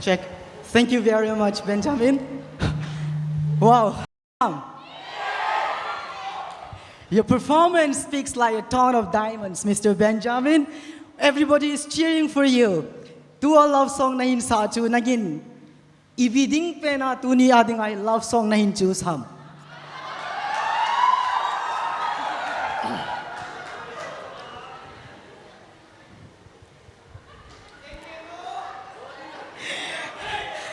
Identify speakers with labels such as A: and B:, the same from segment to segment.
A: Check. Thank you very much, Benjamin. Wow. Your performance speaks like a ton of diamonds, Mr. Benjamin. Everybody is cheering for you. Tu a love song nahin sa chu nagin. Ibiding pena tu ni ading ay love song nahin choose ham.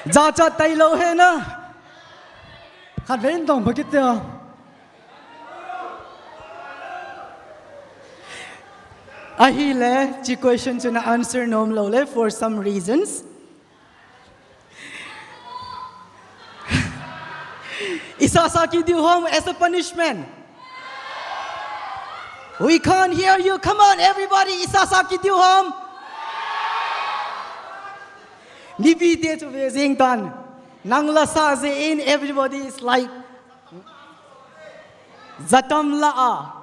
A: Za cha tay lâu hết na. Khát vén tổng phải cái tiêu. Ahi le, chi question to na answer nom lo le for some reasons. Isasaki do home as a punishment. We can't hear you. Come on, everybody. Isasaki do home. Nibi de to vezing tan. Nang la sa in everybody is like Zatam la.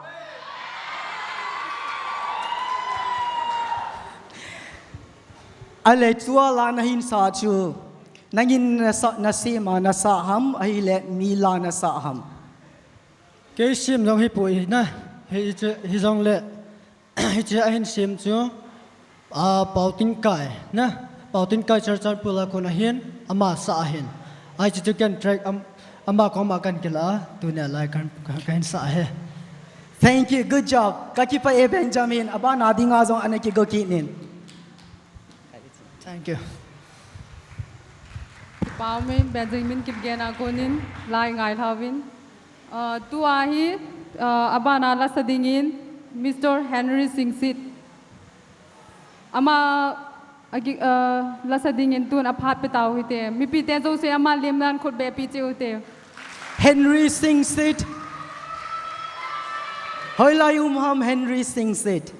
A: Ale tua la nahin sa chu. Nangin nasima nasaham ahile mila nasaham.
B: Cái sim dòng hi bụi na hi dòng lệ hi chơi anh sim chu bảo tin cài na bảo tin cài char char pula con hiền ama sa hiền ai chỉ cần track ama có mà cần cái lá tu nè lại cần sa he.
A: Thank you, good job. Kakipa e Benjamin aba nadinga zong anaki go kinin.
B: Thank you.
C: Paumin Benjamin kipgena konin lai ngai thavin. Tu ahi abana la sadingin Mr. Henry Singsit. Ama agi la sadingin tun aphat petau hite. Mi pite zo se ama lemnan khot be piche hote.
A: Henry Singsit. Hoila umham Henry Singsit.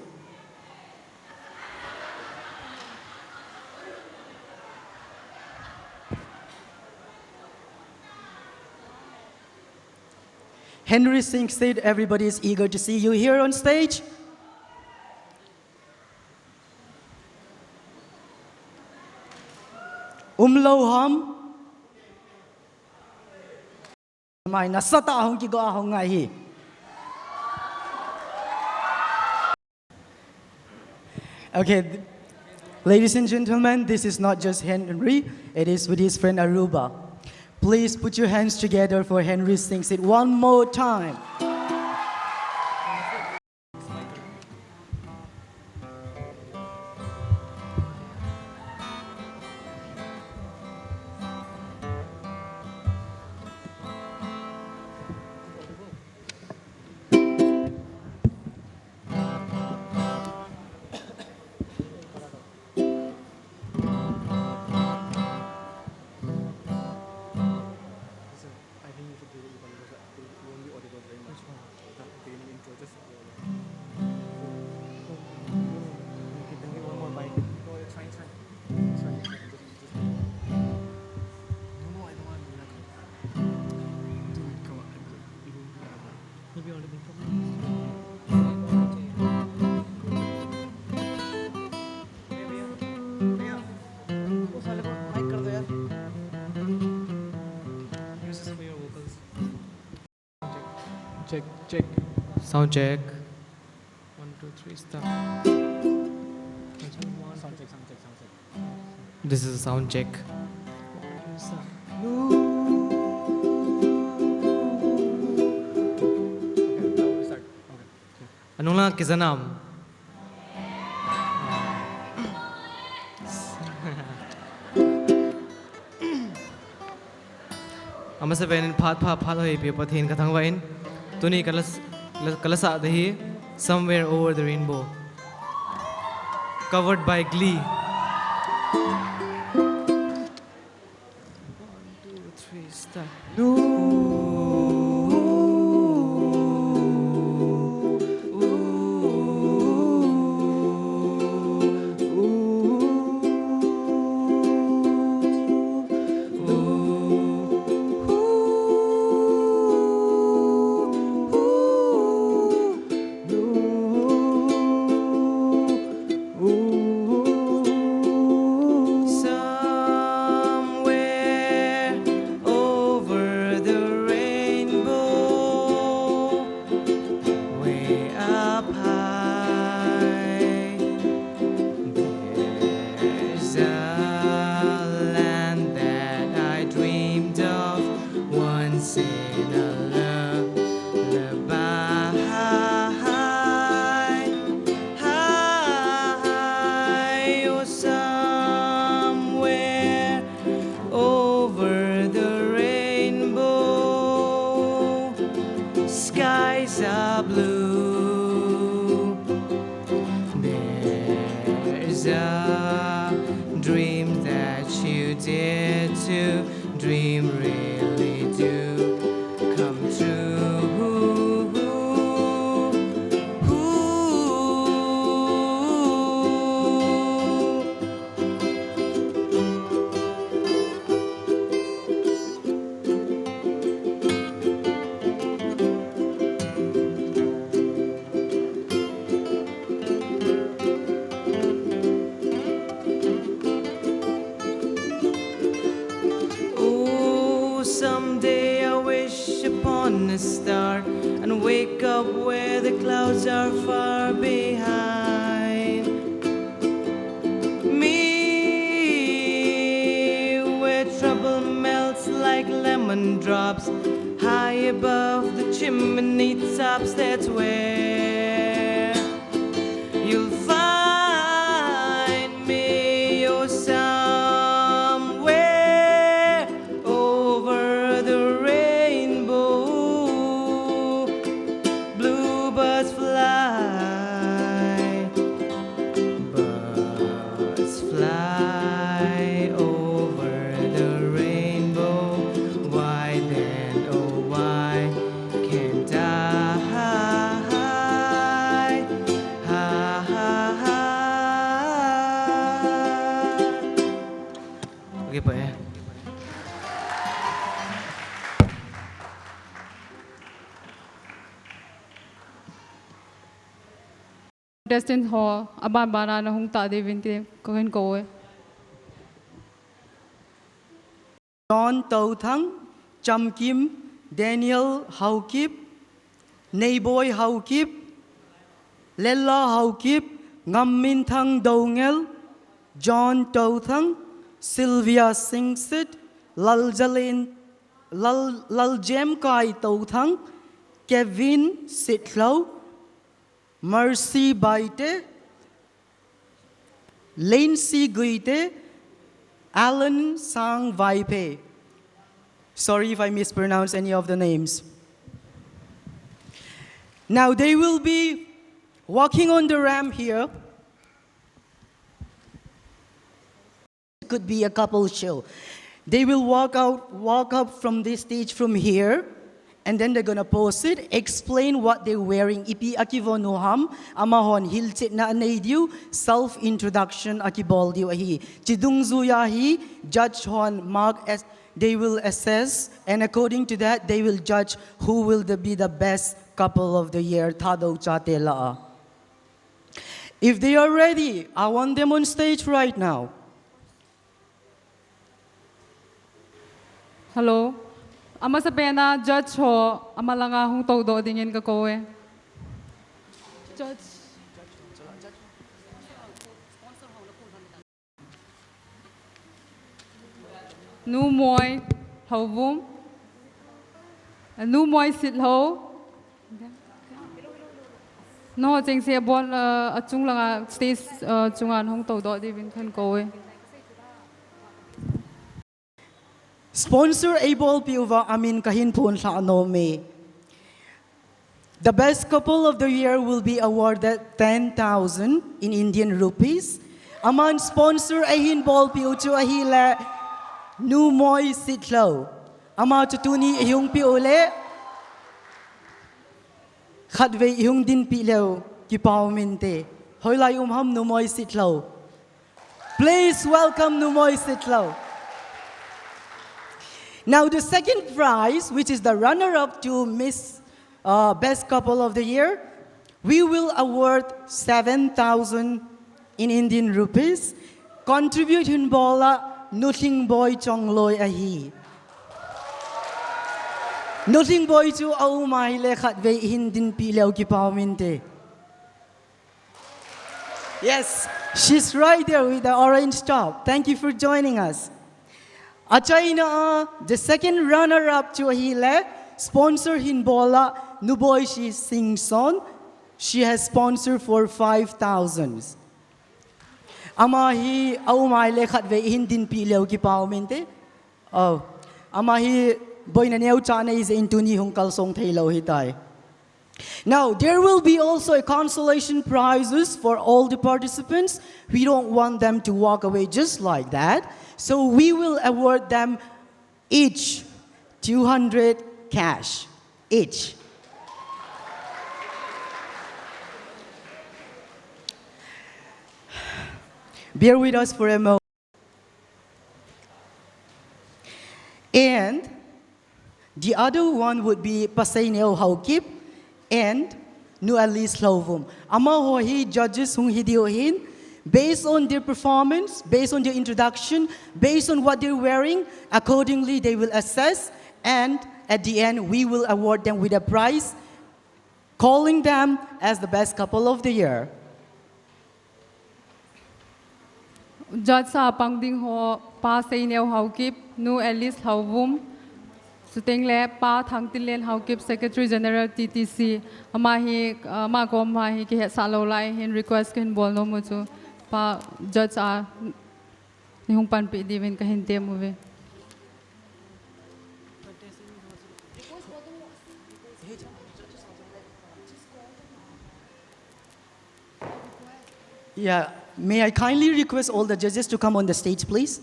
A: Henry Singh said everybody is eager to see you here on stage. Umloham. Mai nasata ahong ki go ahong ngai. Okay, ladies and gentlemen, this is not just Henry, it is with his friend Aruba. Please put your hands together for Henry Sings It one more time.
D: Check. Sound check. 1, 2, 3, start. This is a sound check. Anong lang kizanam? Ama sa benin phat hoi pi pathin ka thangwain tuni kalasa dahi somewhere over the rainbow covered by glee. 1, 2, 3 start. Somewhere over the rainbow, way up high, there's a land that I dreamed of once in a lullaby. Oh, somewhere over the rainbow, skies are blue. There's a dream that you dare to dream really do come true. Oh, someday I wish upon a star and wake up where the clouds are far behind me, where trouble melts like lemon drops high above the chimney tops. That's where you'll find me. Oh, somewhere over the rainbow, bluebirds fly, birds fly over the rainbow. Why then, oh why can't I? Ha, ha, ha. Okay po eh.
C: Destin ho aban bana na hung ta de vinti ko hen ko e.
A: John Tau Thang, Cham Kim, Daniel Hau Kip, Neiboy Hau Kip, Lella Hau Kip, Ngam Min Thang Dau Ngel, John Tau Thang, Sylvia Singsit, Lal Jem Kai Tau Thang, Kevin Sitlau, Mercy Baite, Lancy Guite, Alan Sang Vaipe. Sorry if I mispronounce any of the names. Now they will be walking on the ramp here. It could be a couple show. They will walk up from this stage from here, and then they're gonna pose it, explain what they're wearing. Ipi akivonuham, amahon hiltit na anadiu, self-introduction akiboldiu ahi. Chidungzuyahi, judge hon mark as they will assess, and according to that, they will judge who will be the best couple of the year. Tado chate laa. If they are ready, I want them on stage right now.
C: Hello. Ama sa pena judge ho ama langa hung tau do dingin ka ko e. Judge. nu moi hầu vum nu moi sit ho no cheng se bon chung langa stage chungan hong to do divin khan ko
A: Sponsor able piuwa amin kahin pun sa anome. The best couple of the year will be awarded 10,000 in Indian rupees. Aman sponsor ahin ball piu chu ahila nu moi sitlo. Ama tutuni yung piule khadve yung din pilew ki pauminte. Hoylay ham nu moi sitlo. Please welcome nu moi sitlo. Now the second prize, which is the runner-up to Miss Best Couple of the Year, we will award 7,000 in Indian rupees. Contribute hin bola nuting boy chong loy ahi. Nuting boy chu au mai le khat ve hin din pi leo ki pawminte. Yes, she's right there with the orange top. Thank you for joining us. Achaina, the second runner-up to ahile, sponsor hin bola nuboy she sing song. She has sponsored for 5,000. Amahi au mai le khat ve hin din pi leo ki pawmente. Oh, amahi boy na neu chana is into ni hong kalsong thailo hitai. Now, there will be also a consolation prizes for all the participants. We don't want them to walk away just like that. So we will award them each 200 cash, each. Bear with us for a moment. And the other one would be Pasay Neo Haukip and Nu Alis Lovum. Ama hohi judges hung hidiohin, based on their performance, based on their introduction, based on what they're wearing, accordingly they will assess, and at the end we will award them with a prize, calling them as the best couple of the year.
C: Judge sa pangding ho pa say neo haukip nu Alice Hauvum suting le pa thang tilen haukip Secretary General TTC amahi ma ko mahi ki sa lo lai hin request kin bol no mu chu pa judge a ni hung pan pi divin ka hin te mu ve
A: Yeah, may I kindly request all the judges to come on the stage, please?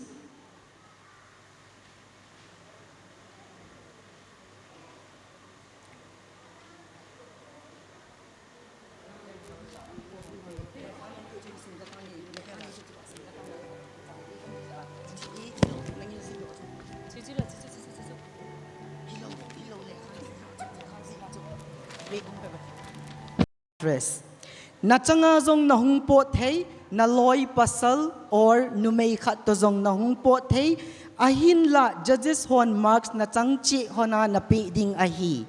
A: Dress. Nachanga zong na hung pot hey, na loy pasal or numay khat to zong na hung pot hey, ahin la judges hon marks na changchi hona na pi ding ahi.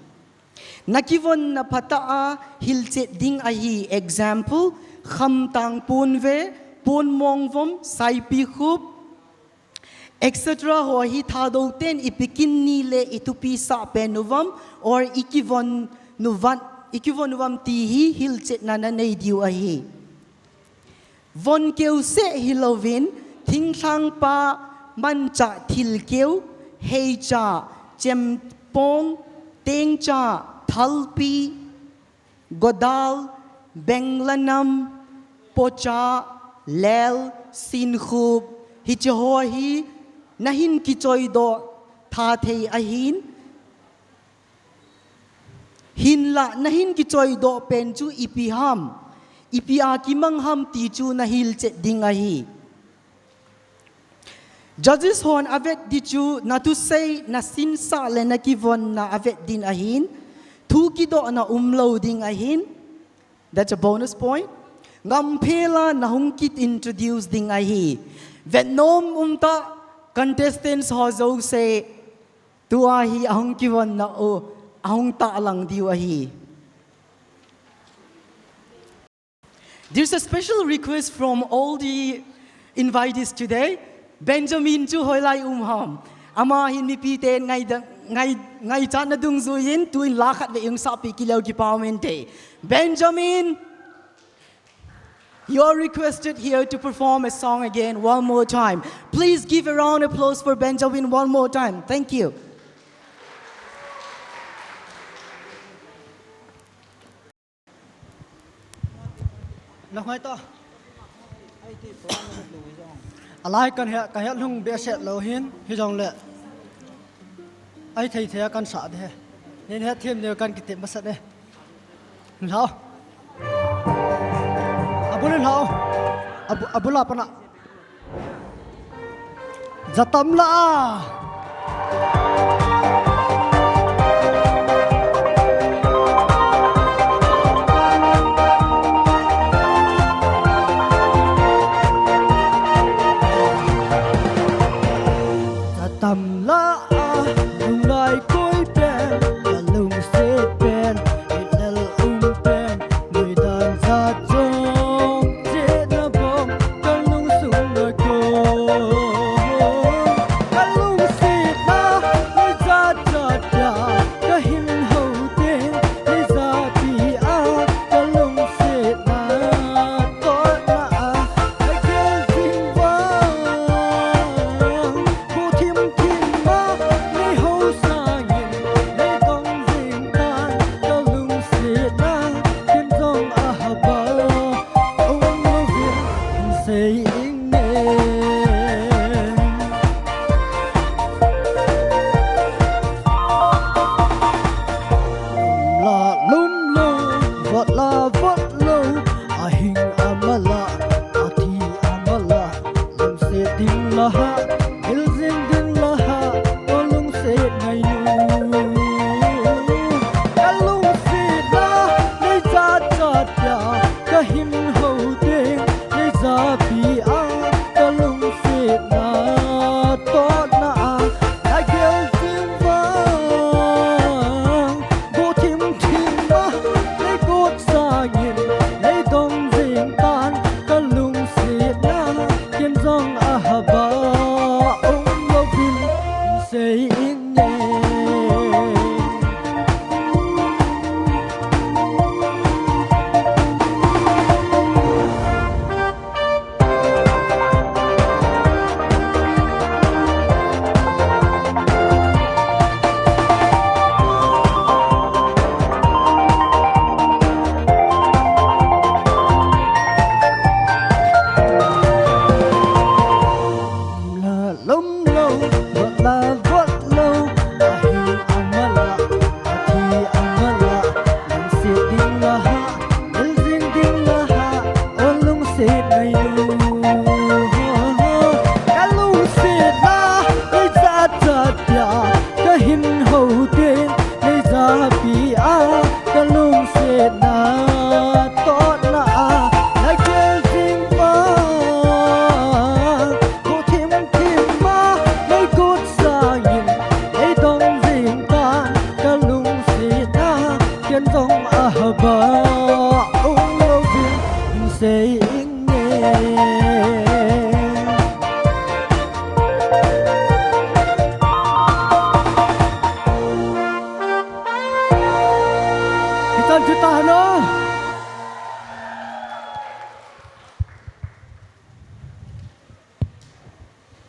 A: Nakivon na pataa hilchit ding ahi. Example, kham tang punve, pun mongvom, saipi khub, etc. Ho hi thado ten ipikin nile itupi sa penuvam or ikivon nuvan nuvam tihi hilchet na nanay diu ahi. Von keu se hilovin thing thang pa mancha thil keu hei cha chem pong teng cha thalpi godal benglanam pocha lel sin khub hichohi nahin kichoy do tha thei ahin hinla nahin kichoy do pen chu ipiham ipia kimangham ti chu na hilchet dingahi. Judges hon avet di chu na to say na sinsa le na kivon na avet din ahin tu kido na umlo ding ahin. That's a bonus point. Ngampela na hungkit introduce ding ahi. Venom umta contestants hozo say tu ahi ahong kivon na o ahong ta lang diu ahi. There's a special request from all the invitees today. Benjamin chu hoylay umham. ama hin mi pi ten ngai chan na dung zuin tuin la khat ve yung sa pi kilo ki pawmen te. Benjamin, you're requested here to perform a song again one more time. Please give a round of applause for Benjamin one more time. Thank you.
B: Nó ngay to. Alai kan he lung be set lo hin hi jong le. Ai thei the kan sa de. Nên he thêm nhiều kan kitem masat de. Hao. Abulin hao. Abula pana. Jatam la. Tầm lá lung lại cối bèn và lung xếp bèn để lung bèn người đàn ra trong chết nó bom cả lung sung đời cô cả lung xếp na người ra chợt đà cả hình hậu tên người ra bị á cả lung xếp na tốt na cả kêu xin vang cô thêm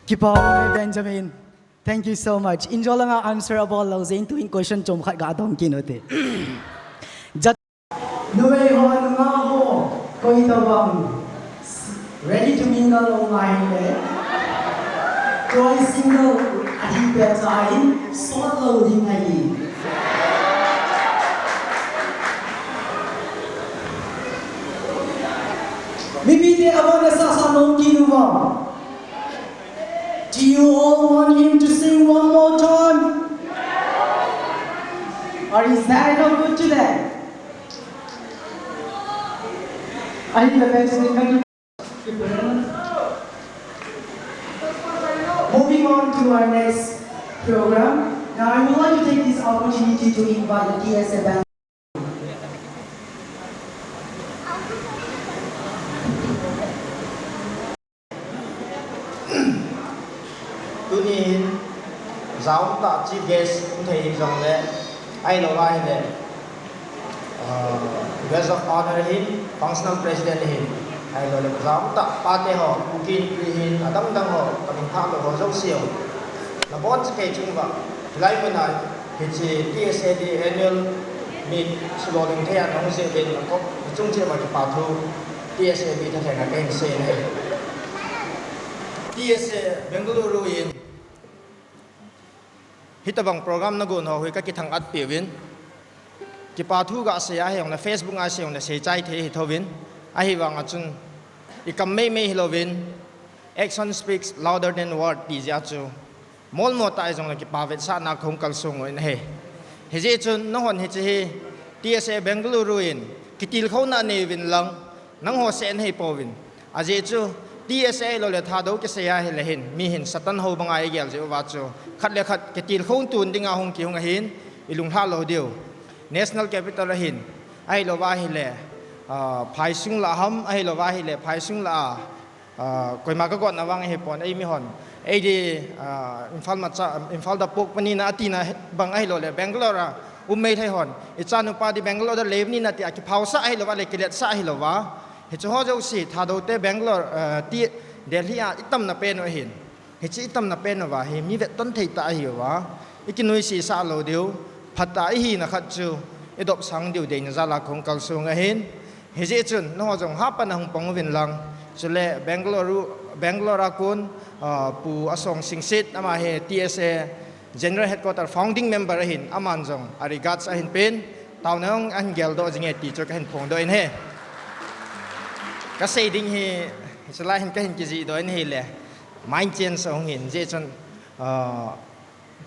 A: Keep on, Benjamin. Thank you so much. Enjoy lang ang answer about losing to in question chom khat ga dong kinote. Jat Nuwe ho nga ho koi tawang ready to mingle online le. Koi single ahi pe chain sort loading ai. Maybe they awang sa sa nong kinuwa. Do you all want him to sing one more time? Or is that not good to them? I think the best thing can moving on to our next program. Now I would like to take this opportunity to invite the TSA band. Tune in.
E: giáo ta chief guest cũng thấy rằng là ai lo vai là guest of honor hin functional president hin ai lo là giáo ta pate ho ukin hin adam dang ho kamin tham ho dấu siêu là bốn cái chung vào lại bên này thì chỉ TSA-D annual meet solo đình thế anh không sẽ bên là có chung chia vào cái bảo thu TSA-D thay thành là cái hình xe này TSA Bengaluru in hitabang program na gun ho hui ka ki thang at piwin ki pa thu ga se a heng na Facebook a se na se chai the hi thovin a hi wang achun I kam me hilovin action speaks louder than word ti ja chu mol mo tai jong la ki pa vet sa na khong kal sung in he he je chun no hon he chi hi TSA Bengaluru in ki til kho na ne win lang nang ho sen he powin a je chu TSA lo le tha do ke se ya he le hin mi hin satan ho banga ai gel je wa chu khat le khat ke til khong tun dinga hong ki hong hin ilung tha lo dio national capital la hin ai lo wa hi le phai sung la ham ai lo wa hi le phai sung la koi ma ka gon na wang he pon ai mi hon ai di infal ma cha infal da pok pani na atina bang ai lo le Bangalore ummei thai hon I cha nu pa di Bangalore da lev ni na ti ki phau sa ai lo wa le kilet sa ai lo wa he chu ho jo si tha do te Bangalore ti Delhi a itam na pen o hin he chi itam na pen wa he mi vet ton thei ta hi wa ikinoi si sa lo deu phata hi na khat chu edop sang deu de na za la khong kal su nga hin he je chun no jong ha pa na hong pong win lang chule Bangalore kun pu asong singsit ama he TSA general headquarter founding member hin aman jong arigats a hin pen tawnong an gel do jinge teacher ka hin phong do in he ka sei ding hi sala hin ka hin ki ji do in he le mind change song hin je chun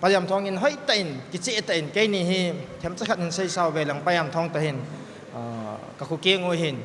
E: payam thong in hoi tain ki chi tain ke ni hi them cha khat hin sei saw ve lang payam thong ta hin ka khu ke ngoi hin